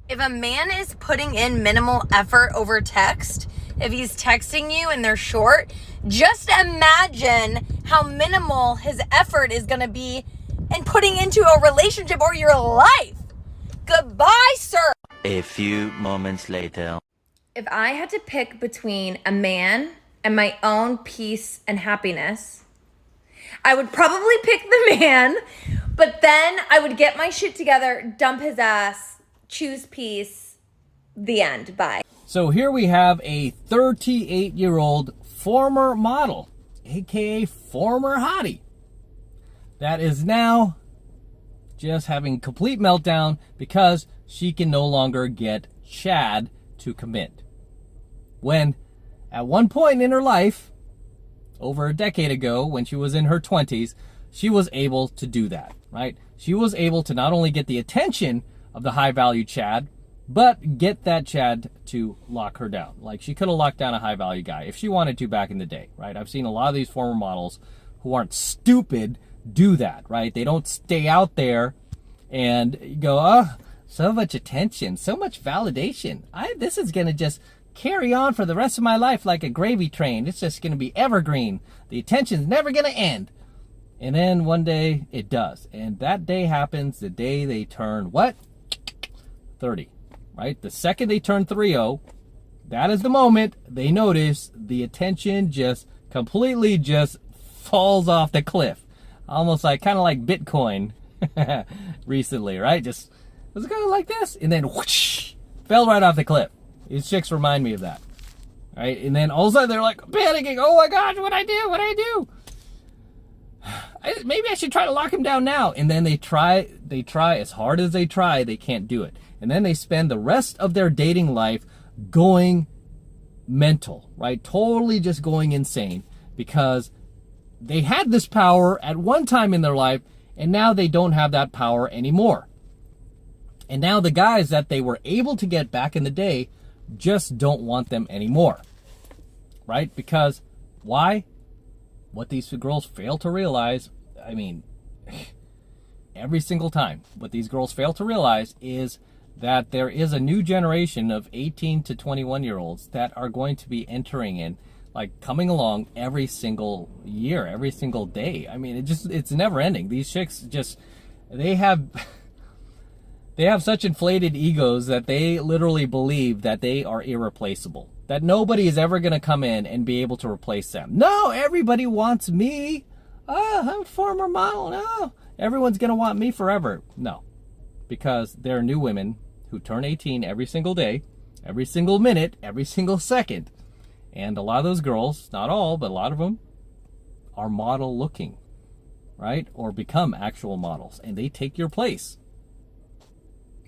If a man is putting in minimal effort over text, if he's texting you and they're short, just imagine how minimal his effort is going to be in putting into a relationship or your life. Goodbye, sir. A few moments later. If I had to pick between a man and my own peace and happiness, I would probably pick the man, but then I would get my shit together, dump his ass, choose peace, the end, bye. So here we have a 38-year-old former model, aka former hottie, that is now just having complete meltdown because she can no longer get Chad to commit. When at one point in her life, over a decade ago, when she was in her 20s, she was able to do that, right? She was able to not only get the attention of the high-value Chad, but get that Chad to lock her down. Like, she could have locked down a high-value guy if she wanted to back in the day, right? I've seen a lot of these former models who aren't stupid do that, right? They don't stay out there and go, oh, so much attention, so much validation. This is going to just carry on for the rest of my life like a gravy train. It's just going to be evergreen. The attention's never going to end. And then one day it does. And that day happens the day they turn what? 30, right? The second they turn 30, that is the moment they notice the attention just completely just falls off the cliff. Almost like, kind of like Bitcoin recently, right? Just was going like this and then whoosh, fell right off the cliff. These chicks remind me of that, right? And then all of a sudden they're like panicking. Oh my gosh, what'd I do? Maybe I should try to lock him down now. And then they try as hard as they try, they can't do it. And then they spend the rest of their dating life going mental, right? Totally just going insane because they had this power at one time in their life and now they don't have that power anymore. And now the guys that they were able to get back in the day just don't want them anymore, right? Because why? What these girls fail to realize, I mean, every single time, what these girls fail to realize is that there is a new generation of 18 to 21-year-olds that are going to be entering in, like coming along every single year, every single day. I mean, it's never ending. These chicks just, they have such inflated egos that they literally believe that they are irreplaceable. That nobody is ever going to come in and be able to replace them. No, everybody wants me. Oh, I'm a former model. No, everyone's going to want me forever. No, because there are new women who turn 18 every single day, every single minute, every single second. And a lot of those girls, not all, but a lot of them, are model looking, right? Or become actual models, and they take your place.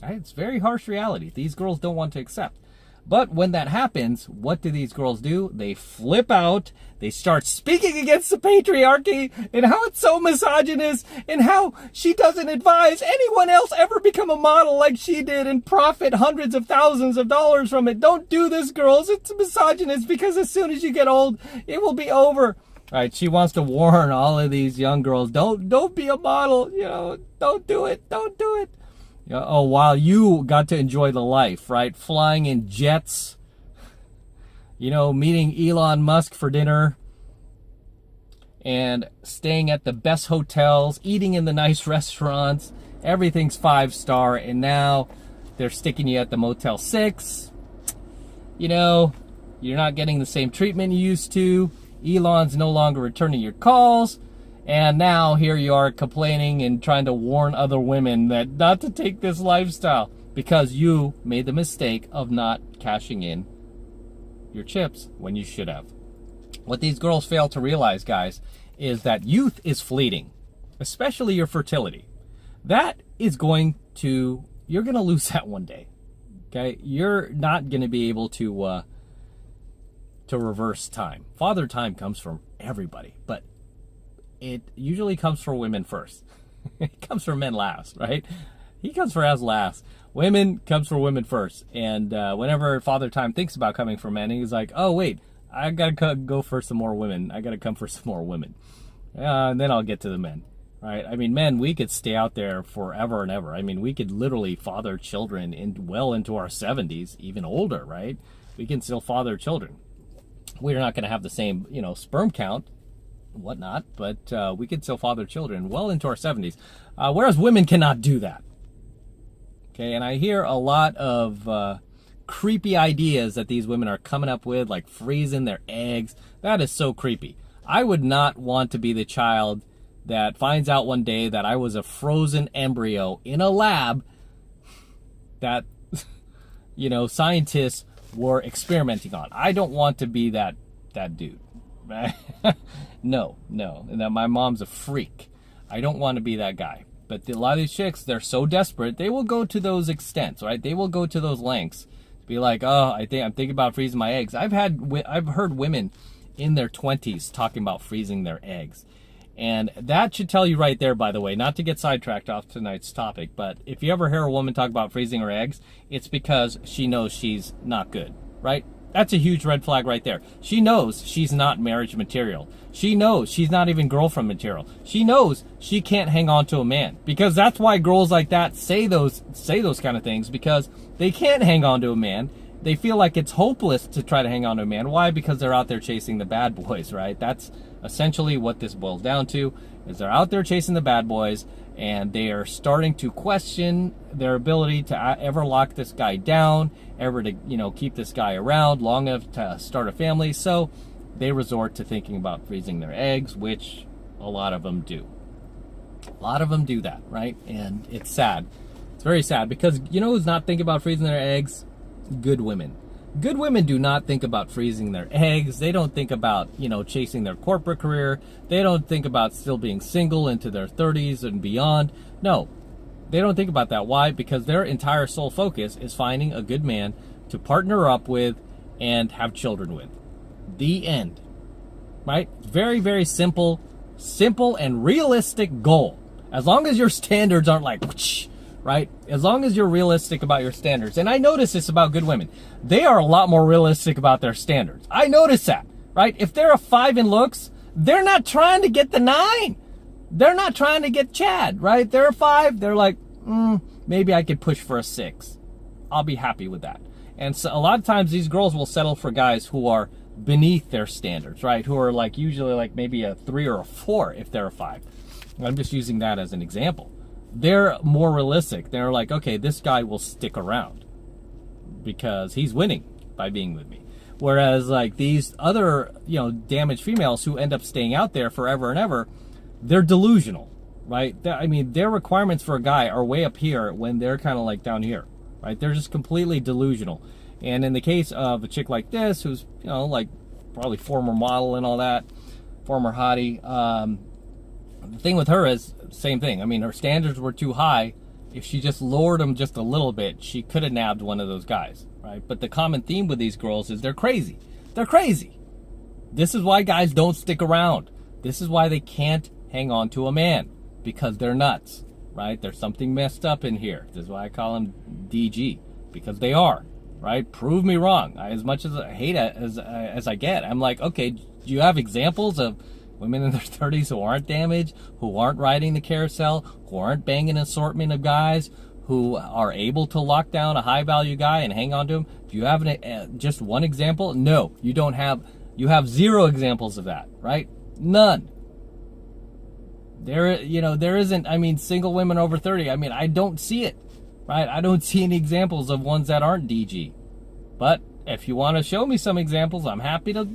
Right? It's very harsh reality. These girls don't want to accept. But when that happens, what do these girls do? They flip out. They start speaking against the patriarchy and how it's so misogynist and how she doesn't advise anyone else ever become a model like she did and profit hundreds of thousands of dollars from it. Don't do this, girls. It's misogynist because as soon as you get old, it will be over. All right, she wants to warn all of these young girls, don't be a model. You know, don't do it. Don't do it. Oh, while you got to enjoy the life, right? Flying in jets, meeting Elon Musk for dinner and staying at the best hotels, eating in the nice restaurants. Everything's 5-star, and now they're sticking you at the Motel 6. You're not getting the same treatment you used to. Elon's no longer returning your calls. And now here you are complaining and trying to warn other women that not to take this lifestyle because you made the mistake of not cashing in your chips when you should have. What these girls fail to realize, guys, is that youth is fleeting, especially your fertility. That is you're going to lose that one day. Okay? You're not going to be able to reverse time. Father time comes from everybody, but it usually comes for women first. It comes for men last, right? He comes for us last. Women comes for women first. And whenever Father Time thinks about coming for men, he's like, oh, wait, I got to go for some more women. I got to come for some more women. And then I'll get to the men. right? I mean, men, we could stay out there forever and ever. I mean, we could literally father children well into our 70s, even older, right? We can still father children. We're not going to have the same, sperm count, whatnot, but we can still father children well into our 70s, whereas women cannot do that. Okay, and I hear a lot of creepy ideas that these women are coming up with, like freezing their eggs. That is so creepy. I would not want to be the child that finds out one day that I was a frozen embryo in a lab that, scientists were experimenting on. I don't want to be that dude. No. And that my mom's a freak. I don't want to be that guy. But a lot of these chicks, they're so desperate, they will go to those extents, right? They will go to those lengths to be like, oh, I'm thinking about freezing my eggs. I've heard women in their 20s talking about freezing their eggs. And that should tell you right there, by the way, not to get sidetracked off tonight's topic, but if you ever hear a woman talk about freezing her eggs, it's because she knows she's not good, right? That's a huge red flag right there. She knows she's not marriage material. She knows she's not even girlfriend material. She knows she can't hang on to a man, because that's why girls like that say those kind of things, because they can't hang on to a man. They feel like it's hopeless to try to hang on to a man. Why? Because they're out there chasing the bad boys, right? That's essentially what this boils down to, is they're out there chasing the bad boys, and they are starting to question their ability to ever lock this guy down, ever to, keep this guy around long enough to start a family. So they resort to thinking about freezing their eggs, which a lot of them do. A lot of them do that, right? And it's sad. It's very sad, because who's not thinking about freezing their eggs? Good women. Good women do not think about freezing their eggs. They don't think about, chasing their corporate career. They don't think about still being single into their 30s and beyond. No, they don't think about that. Why? Because their entire sole focus is finding a good man to partner up with and have children with. The end. Right? Very, very simple and realistic goal. As long as your standards aren't like, whoosh, right? As long as you're realistic about your standards. And I notice this about good women. They are a lot more realistic about their standards. I notice that, right? If they're a 5 in looks, they're not trying to get the 9. They're not trying to get Chad, right? They're a 5. They're like, maybe I could push for a 6. I'll be happy with that. And so a lot of times these girls will settle for guys who are beneath their standards, right? Who are like usually like maybe a 3 or a 4 if they're a 5. I'm just using that as an example. They're more realistic. They're like, okay, this guy will stick around because he's winning by being with me. Whereas like these other, damaged females who end up staying out there forever and ever, they're delusional, right? I mean, their requirements for a guy are way up here when they're kind of like down here, right? They're just completely delusional. And in the case of a chick like this, who's, like probably former model and all that, former hottie, the thing with her is same thing. I mean, her standards were too high. If she just lowered them just a little bit, she could have nabbed one of those guys, right? But the common theme with these girls is they're crazy. They're crazy. This is why guys don't stick around. This is why they can't hang on to a man, because they're nuts, right? There's something messed up in here. This is why I call them DG, because they are, right? Prove me wrong. As much as I hate it as I get, I'm like, okay, do you have examples of women in their 30s who aren't damaged, who aren't riding the carousel, who aren't banging an assortment of guys, who are able to lock down a high-value guy and hang on to him? Do you have just one example? No, you don't have. You have 0 examples of that, right? None. There isn't. I mean, single women over 30. I mean, I don't see it, right? I don't see any examples of ones that aren't DG. But if you want to show me some examples, I'm happy to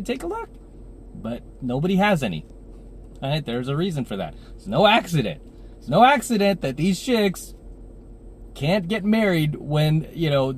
take a look. But nobody has any. All right, there's a reason for that. It's no accident. It's no accident that these chicks can't get married when,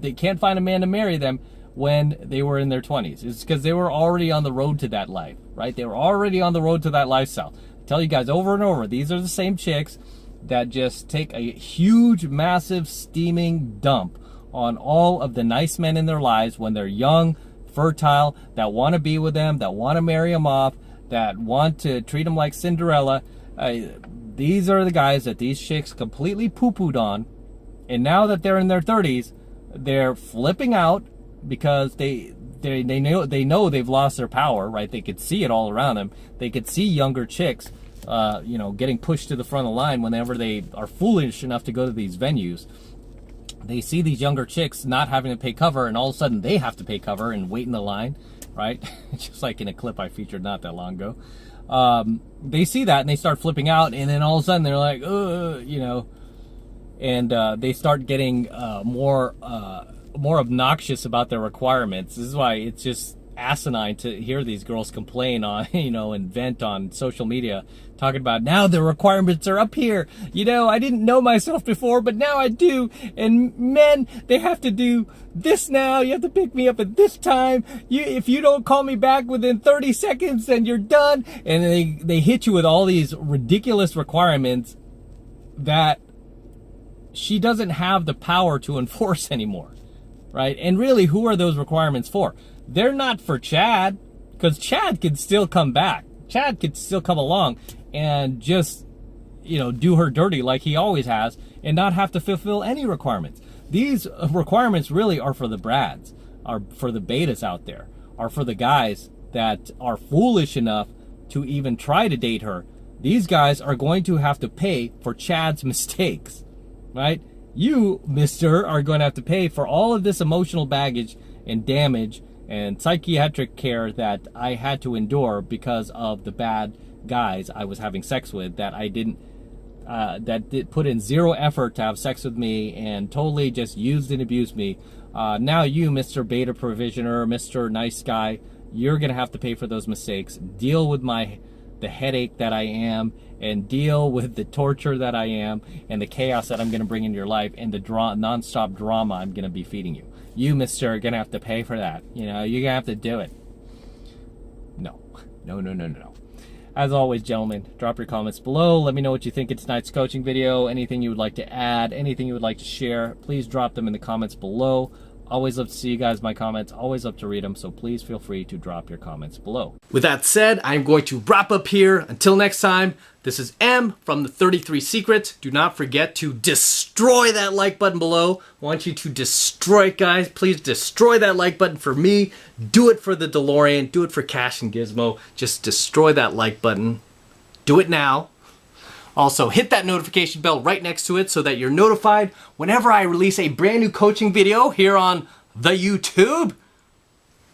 they can't find a man to marry them when they were in their 20s. It's because they were already on the road to that life, right? They were already on the road to that lifestyle. I tell you guys over and over, these are the same chicks that just take a huge, massive, steaming dump on all of the nice men in their lives when they're young, fertile, that want to be with them, that want to marry them off, that want to treat them like Cinderella. These are the guys that these chicks completely poo-pooed on, and now that they're in their 30s, they're flipping out because they know they've lost their power, right? They could see it all around them. They could see younger chicks getting pushed to the front of the line whenever they are foolish enough to go to these venues. They see these younger chicks not having to pay cover, and all of a sudden they have to pay cover and wait in the line, right? Just like in a clip I featured not that long ago. They see that and they start flipping out, and then all of a sudden they're like, and they start getting more obnoxious about their requirements. This is why it's just asinine to hear these girls complain on, and vent on social media, talking about now the requirements are up here. I didn't know myself before, but now I do. And men, they have to do this now. You have to pick me up at this time. If you don't call me back within 30 seconds, then you're done. And they hit you with all these ridiculous requirements that she doesn't have the power to enforce anymore, right? And really, who are those requirements for? They're not for Chad, because Chad could still come back. Chad could still come along and just, do her dirty like he always has and not have to fulfill any requirements. These requirements really are for the brads, are for the betas out there, are for the guys that are foolish enough to even try to date her. These guys are going to have to pay for Chad's mistakes, right? You, mister, are going to have to pay for all of this emotional baggage and damage and psychiatric care that I had to endure because of the bad guys I was having sex with that I didn't, that did put in zero effort to have sex with me and totally just used and abused me. Now you, Mr. Beta Provisioner, Mr. Nice Guy, you're going to have to pay for those mistakes. Deal with the headache that I am, and deal with the torture that I am, and the chaos that I'm going to bring into your life, and the non-stop drama I'm going to be feeding you. You, mister, are going to have to pay for that. You're going to have to do it. No. As always, gentlemen, drop your comments below. Let me know what you think of tonight's coaching video. Anything you would like to add, anything you would like to share, please drop them in the comments below. Always love to see you guys, my comments. Always love to read them, so please feel free to drop your comments below. With that said, I'm going to wrap up here. Until next time, this is M from the 33 Secrets. Do not forget to destroy that like button below. I want you to destroy it, guys. Please destroy that like button for me. Do it for the DeLorean. Do it for Cash and Gizmo. Just destroy that like button. Do it now. Also, hit that notification bell right next to it so that you're notified whenever I release a brand new coaching video here on the YouTube.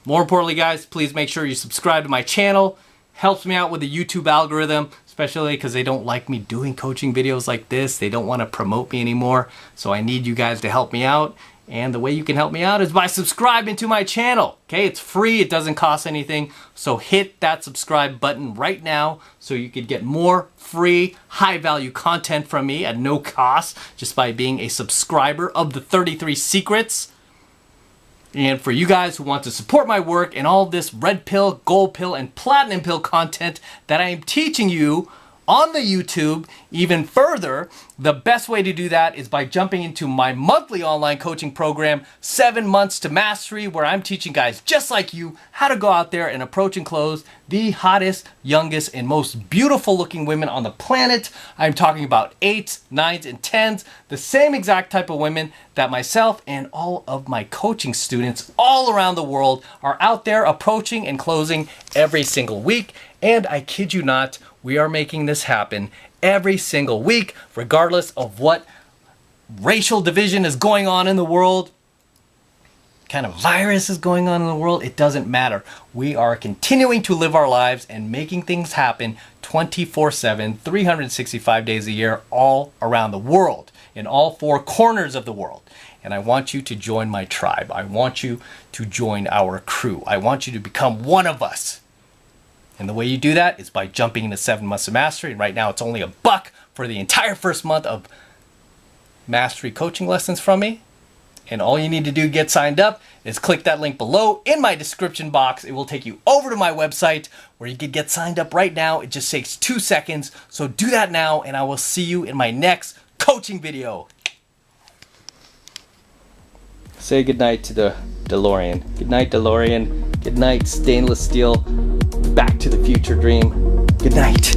More importantly, guys, please make sure you subscribe to my channel. Helps me out with the YouTube algorithm, especially because they don't like me doing coaching videos like this. They don't want to promote me anymore. So I need you guys to help me out. And the way you can help me out is by subscribing to my channel. Okay, it's free, it doesn't cost anything. So hit that subscribe button right now so you could get more free, high value content from me at no cost just by being a subscriber of the 33 Secrets. And for you guys who want to support my work and all this red pill, gold pill, and platinum pill content that I am teaching you on the YouTube even further, the best way to do that is by jumping into my monthly online coaching program, 7 Months to Mastery, where I'm teaching guys just like you how to go out there and approach and close the hottest, youngest, and most beautiful looking women on the planet. I'm talking about 8s, 9s, and 10s, the same exact type of women that myself and all of my coaching students all around the world are out there approaching and closing every single week. And I kid you not, we are making this happen every single week, regardless of what racial division is going on in the world, kind of virus is going on in the world. It doesn't matter. We are continuing to live our lives and making things happen 24/7, 365 days a year, all around the world, in all 4 corners of the world. And I want you to join my tribe. I want you to join our crew. I want you to become one of us. And the way you do that is by jumping into 7 Months of Mastery. And right now it's only $1 for the entire first month of mastery coaching lessons from me. And all you need to do to get signed up is click that link below in my description box. It will take you over to my website where you can get signed up right now. It just takes 2 seconds. So do that now, and I will see you in my next coaching video. Say goodnight to the DeLorean. Good night, DeLorean. Good night, stainless steel. Back to the future dream. Good night.